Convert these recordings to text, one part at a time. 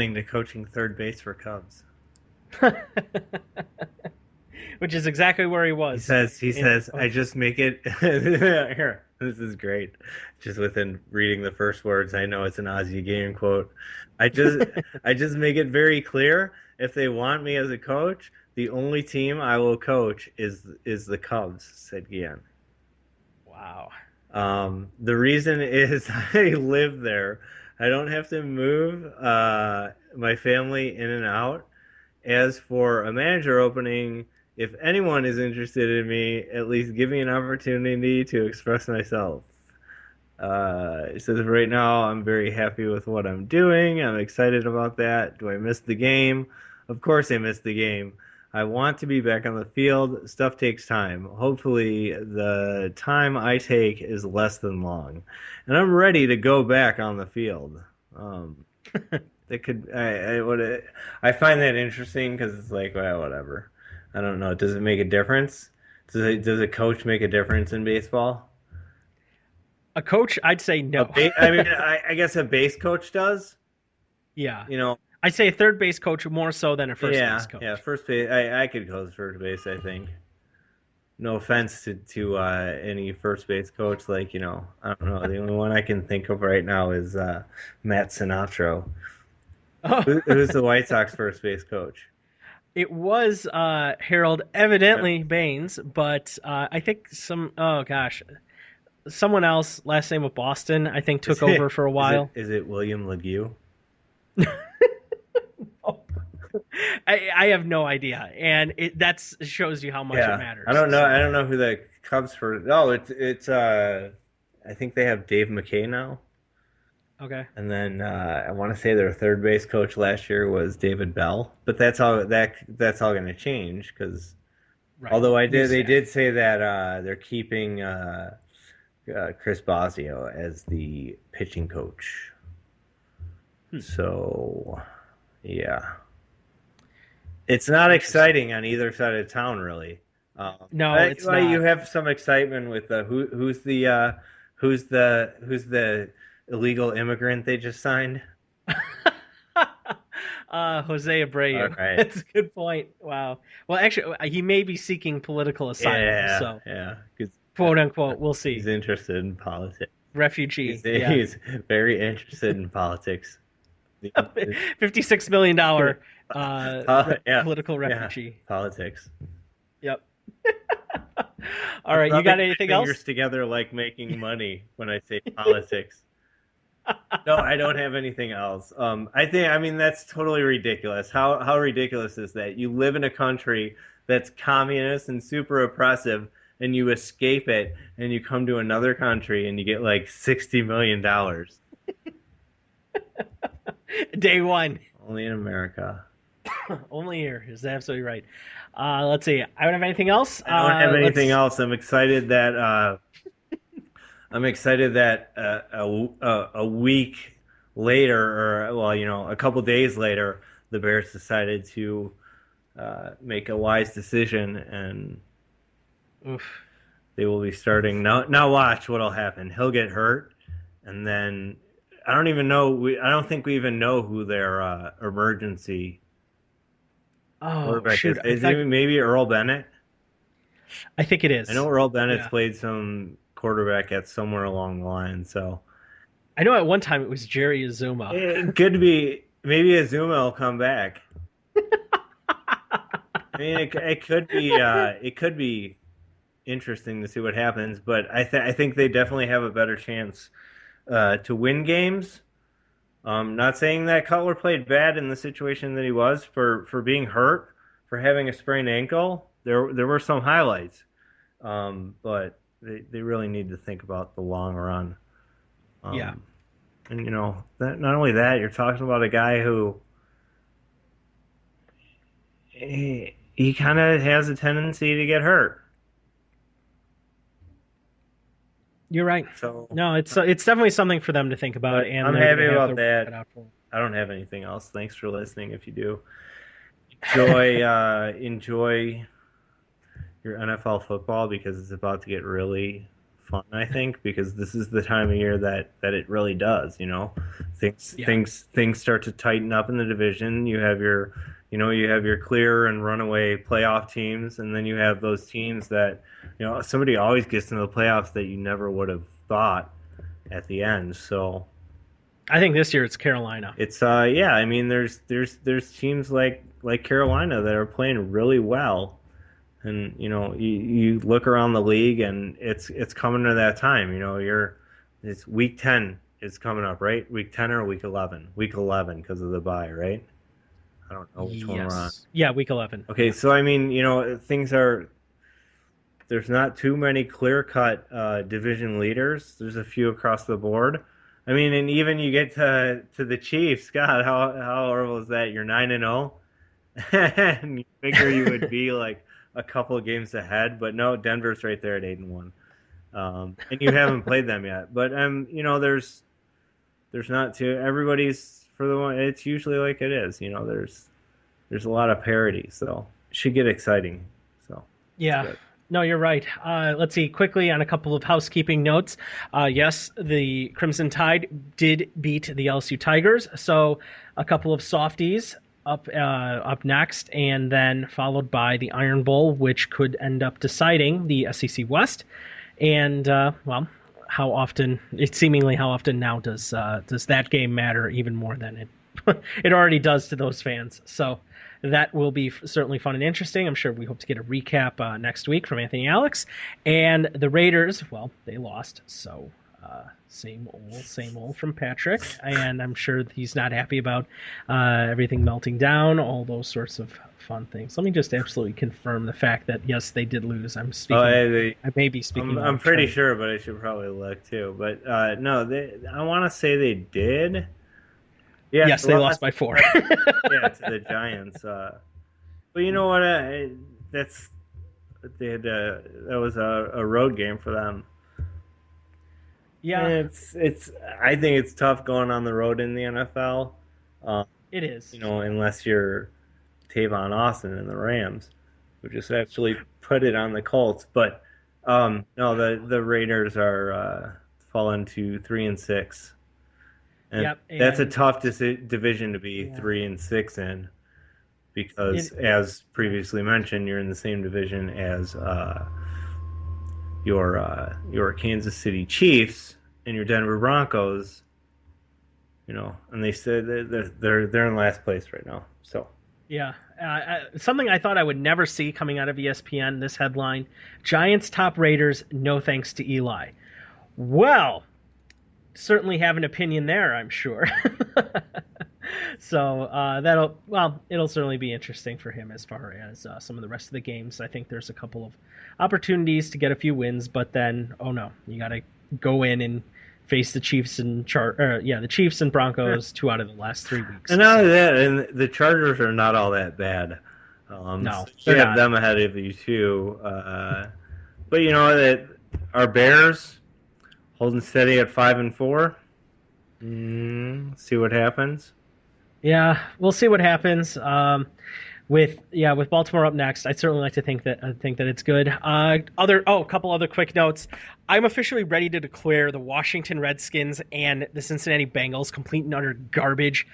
To coaching third base for Cubs. Which is exactly where he He was. says, he In says, I just make it here. This is great. Just within reading the first words, I know it's an Ozzy game quote. I just, I just make it very clear. If they want me as a coach, the only team I will coach is the Cubs," said Guillen. Wow. The reason is I live there. I don't have to move my family in and out. As for a manager opening, if anyone is interested in me, at least give me an opportunity to express myself. It says right now I'm very happy with what I'm doing. I'm excited about that. Do I miss the game? Of course I miss the game. I want to be back on the field. Stuff takes time. Hopefully the time I take is less than long. And I'm ready to go back on the field. Um, they could I would I find that interesting because it's like, well, whatever. I don't know. Does it make a difference? Does a coach make a difference in baseball? A coach, I'd say no. I mean, I guess a base coach does. Yeah. You know, I'd say a third base coach more so than a first base yeah. coach. First base, I could go first base. I think. No offense to any first base coach, like I don't know. The only one I can think of right now is Matt Sinatro, Oh, who's the White Sox first base coach. it was Harold, Yep. evidently Baines, but I think oh gosh, someone else, last name of Boston, I think Is took over it for a is it while. is it William LeGue? I have no idea, and that shows you how much it Yeah, I matters. don't know. I So don't know who the Cubs for. Oh, it's. I think they have Dave McKay now, okay, and then I want to say their third base coach last year was David Bell. But that's all going to change because right, although new they staff. did say that they're keeping Chris Bosio as the pitching coach. Hmm. So yeah. It's not Interesting. exciting on either side of town, really. No, But it's well, you not. have some excitement with who's the illegal immigrant they just signed. Jose All Abreu. right. That's a good point. Wow. Well, actually, he may be seeking political asylum, Yeah, so yeah. Because quote unquote, we'll he's see. interested in politics. He's Refugee. Yeah. he's very interested in politics. The, the, $56 million yeah, political yeah. refugee. Politics. Yep. All I'm right. You got rubbing my anything else? fingers together like making money when I say politics. No, I don't have anything else. I mean, that's totally ridiculous. How ridiculous is that? You live in a country that's communist and super oppressive, and you escape it, and you come to another country and you get like $60 million. Day one. Only in America. Only here is absolutely right. Let's see. I don't have anything else. I don't have anything Let's. else. I'm excited that a week later, or well, a couple days later, the Bears decided to make a wise decision, and Oof. they will be starting now. Now, watch what'll happen. He'll get hurt, and then I don't even know. I don't think we even know who their emergency Oh quarterback shoot! is. In Is it fact, maybe Earl Bennett? I think it I know is. Earl Bennett's Yeah. played some quarterback at somewhere along the line, so I know at one time it was Jerry Azuma. it could be maybe Azuma will come back. I mean, it could be interesting to see what happens, but I think they definitely have a better chance to win games. Not saying that Cutler played bad in the situation that he was for being hurt, for having a sprained ankle. There were some highlights, but they really need to think about the long run. Yeah. Um, and that not only that, you're talking about a guy who he kind of has a tendency to get hurt. You're right. So, No, it's definitely something for them to think about, but and I'm they're going happy to have about their work cut that. out for them. I don't have anything else. Thanks for listening. If you do, enjoy your NFL football because it's about to get really fun, I think, because this is the time of year that it really does, Yeah. Things start to tighten up in the division. You have your clear and runaway playoff teams, and then you have those teams that, somebody always gets into the playoffs that you never would have thought at the end. So I think this year it's Carolina. it's yeah, I mean there's teams like Carolina that are playing really well. And you look around the league, and it's coming to that time. It's week 10 is coming up, right? Week 10 or week 11? Week 11 because of the bye, right? I don't know which one we're on. Yes. Yeah, week 11. Okay, Yeah. so I mean, things are there's not too many clear-cut division leaders. There's a few across the board. I mean, and even you get to the Chiefs. God, how horrible is that? You're 9-0, and you figure you would be like a couple of games ahead, but no, Denver's right there at 8-1, and you haven't played them yet. But there's not too everybody's for the one. It's usually like it is. There's a lot of parity, so it should get exciting. So it's Yeah. good. No, you're right. Let's see quickly on a couple of housekeeping notes. Yes, the Crimson Tide did beat the LSU Tigers, so a couple of softies up next, and then followed by the Iron Bowl, which could end up deciding the SEC West. And well, how often now does that game matter even more than it already does to those fans? So that will be certainly fun and interesting. I'm sure we hope to get a recap next week from Anthony Alex. And the Raiders, well, they lost, so same old from Patrick. And I'm sure he's not happy about everything melting down, all those sorts of fun things. Let me just absolutely confirm the fact that, yes, they did lose. Oh, I may be speaking. I'm pretty sure, but I should probably look too. But no, I want to say they did. Yeah, Yes, they lost by 4. Yeah, to the Giants. But you know what? That's that was a road game for them. Yeah, It's. I think it's tough going on the road in the NFL. Uh, it is. Unless you're Tavon Austin and the Rams, who just actually put it on the Colts. But no, the Raiders are fallen to 3-6. And Yep, that's a and tough division to be yeah, 3-6 in, because, it as previously mentioned, you're in the same division as your Kansas City Chiefs and your Denver Broncos. And they said they're in last place right now. So yeah. Something I thought I would never see coming out of ESPN. This headline: Giants top Raiders. No thanks to Eli. Well, certainly have an opinion there, I'm sure. So it'll certainly be interesting for him as far as some of the rest of the games. I think there's a couple of opportunities to get a few wins, but then, oh no, you got to go in and face the Chiefs and the Chiefs and Broncos 2 out of the last 3 weeks. and not only that, and the Chargers are not all that bad. No, So they're you have not. them ahead of you too. But you know that our Bears holding steady at 5-4. See what happens. Yeah, we'll see what happens. With Baltimore up next, I'd certainly like to think that it's good. A couple other quick notes. I'm officially ready to declare the Washington Redskins and the Cincinnati Bengals complete and utter garbage,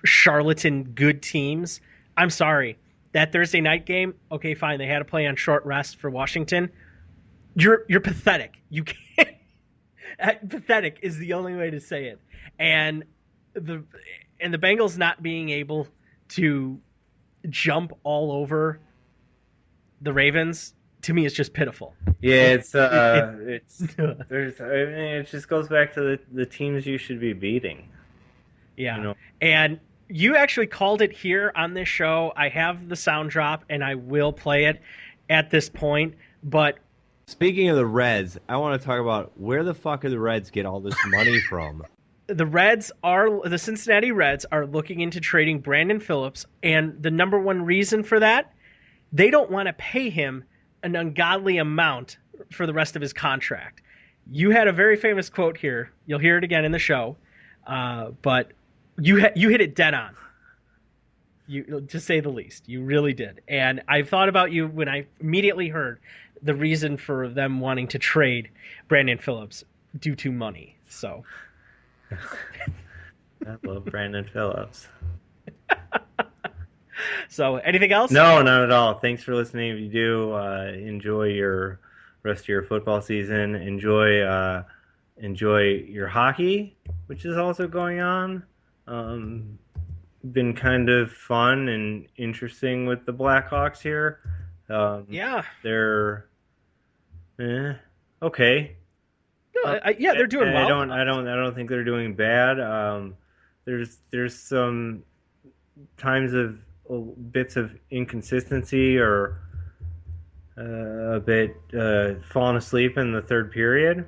charlatan good teams. I'm sorry. That Thursday night game, okay, fine. They had to play on short rest for Washington. You're pathetic. You can't. Pathetic is the only way to say it. And the Bengals not being able to jump all over the Ravens, to me, is just pitiful. Yeah, It, it's there's. I mean, it just goes back to the teams you should be beating. You yeah. know. And you actually called it here on this show. I have the sound drop, and I will play it at this point. But Speaking of the Reds, I want to talk about where the fuck do the Reds get all this money from? the Cincinnati Reds are looking into trading Brandon Phillips, and the number one reason for that, they don't want to pay him an ungodly amount for the rest of his contract. You had a very famous quote here. You'll hear it again in the show, but you hit it dead on. You, to say the least, you really did. And I thought about you when I immediately heard the reason for them wanting to trade Brandon Phillips due to money. So I love Brandon Phillips. so anything else? No, not at all. Thanks for listening. If you do, enjoy your rest of your football season. Enjoy your hockey, which is also going on. Been kind of fun and interesting with the Blackhawks here. Yeah. They're okay. No, yeah, they're doing well. I don't think they're doing bad. There's some times of bits of inconsistency or a bit falling asleep in the third period.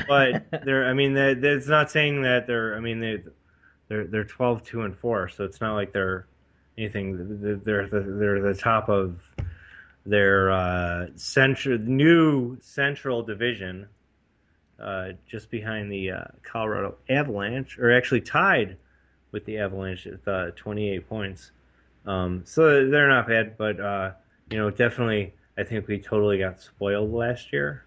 But they're, I mean, that's not saying that they're, I mean, they're 12-2-4, so it's not like they're anything. They're the top of their new central division, just behind the Colorado Avalanche, or actually tied with the Avalanche at 28 points. So they're not bad, but definitely, I think we totally got spoiled last year.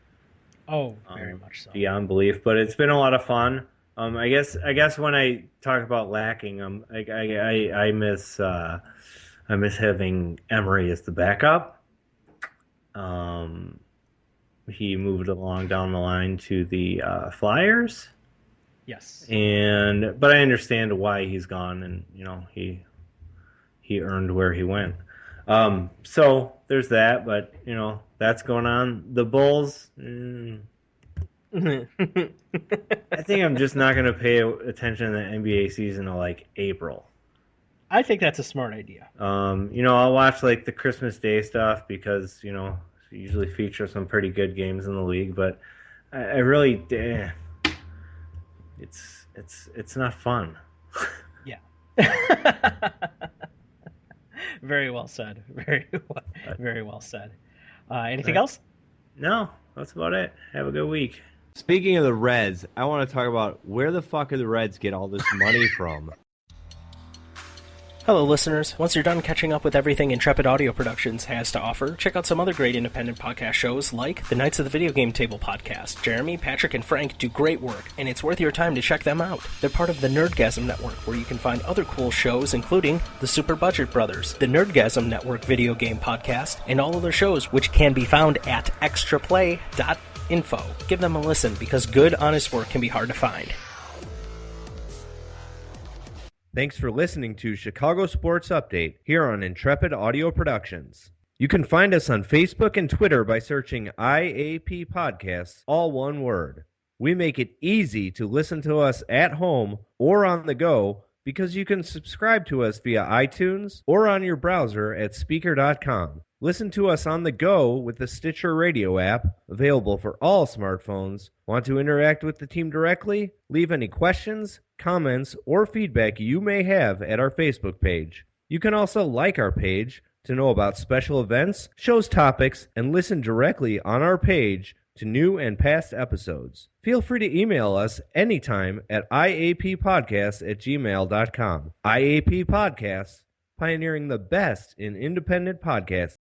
Oh, very much so. Beyond belief, but it's been a lot of fun. I guess when I talk about lacking, I miss having Emery as the backup. He moved along down the line to the Flyers. Yes. But I understand why he's gone, and he earned where he went. So there's that, but that's going on. The Bulls. I think I'm just not going to pay attention to the NBA season until like April. I think that's a smart idea. I'll watch like the Christmas Day stuff because usually feature some pretty good games in the league, but I really, it's not fun. Yeah. Very well said. Very well said. Anything else? No, that's about it. Have a good week. Speaking of the Reds, I want to talk about where the fuck do the Reds get all this money from? Hello, listeners. Once you're done catching up with everything Intrepid Audio Productions has to offer, check out some other great independent podcast shows like the Knights of the Video Game Table podcast. Jeremy, Patrick, and Frank do great work, and it's worth your time to check them out. They're part of the Nerdgasm Network, where you can find other cool shows, including the Super Budget Brothers, the Nerdgasm Network Video Game Podcast, and all other shows, which can be found at extraplay.info. Give them a listen, because good, honest work can be hard to find. Thanks for listening to Chicago Sports Update here on Intrepid Audio Productions. You can find us on Facebook and Twitter by searching IAP Podcasts, all one word. We make it easy to listen to us at home or on the go because you can subscribe to us via iTunes or on your browser at Spreaker.com. Listen to us on the go with the Stitcher Radio app, available for all smartphones. Want to interact with the team directly? Leave any questions, comments, or feedback you may have at our Facebook page. You can also like our page to know about special events, shows topics, and listen directly on our page to new and past episodes. Feel free to email us anytime at iappodcast@gmail.com. IAP Podcasts, pioneering the best in independent podcasts.